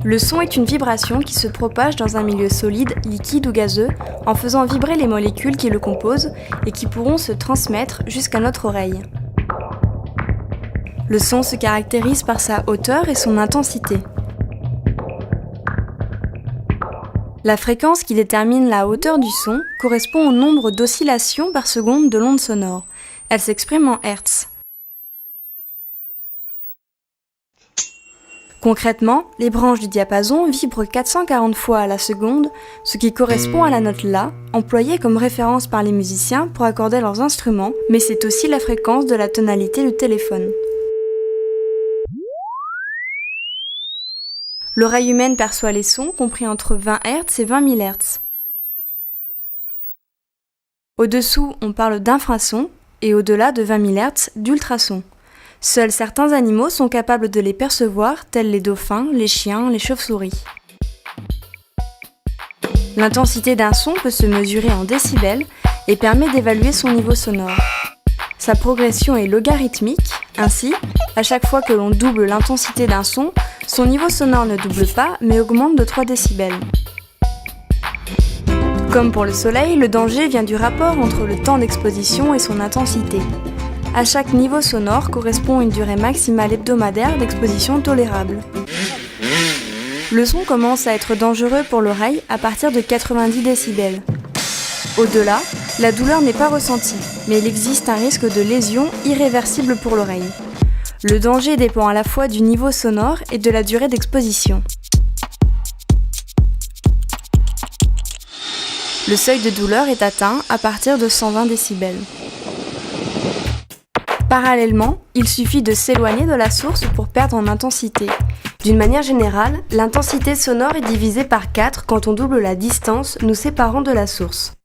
Le son est une vibration qui se propage dans un milieu solide, liquide ou gazeux, en faisant vibrer les molécules qui le composent et qui pourront se transmettre jusqu'à notre oreille. Le son se caractérise par sa hauteur et son intensité. La fréquence qui détermine la hauteur du son correspond au nombre d'oscillations par seconde de l'onde sonore. Elle s'exprime en Hertz. Concrètement, les branches du diapason vibrent 440 fois à la seconde, ce qui correspond à la note La, employée comme référence par les musiciens pour accorder leurs instruments, mais c'est aussi la fréquence de la tonalité du téléphone. L'oreille humaine perçoit les sons compris entre 20 Hz et 20 000 Hz. Au-dessous, on parle d'infrasons et au-delà de 20 000 Hz d'ultrasons. Seuls certains animaux sont capables de les percevoir, tels les dauphins, les chiens, les chauves-souris. L'intensité d'un son peut se mesurer en décibels et permet d'évaluer son niveau sonore. Sa progression est logarithmique, ainsi, à chaque fois que l'on double l'intensité d'un son, son niveau sonore ne double pas, mais augmente de 3 décibels. Comme pour le soleil, le danger vient du rapport entre le temps d'exposition et son intensité. À chaque niveau sonore correspond une durée maximale hebdomadaire d'exposition tolérable. Le son commence à être dangereux pour l'oreille à partir de 90 décibels. Au-delà, la douleur n'est pas ressentie, mais il existe un risque de lésion irréversible pour l'oreille. Le danger dépend à la fois du niveau sonore et de la durée d'exposition. Le seuil de douleur est atteint à partir de 120 décibels. Parallèlement, il suffit de s'éloigner de la source pour perdre en intensité. D'une manière générale, l'intensité sonore est divisée par 4 quand on double la distance nous séparant de la source.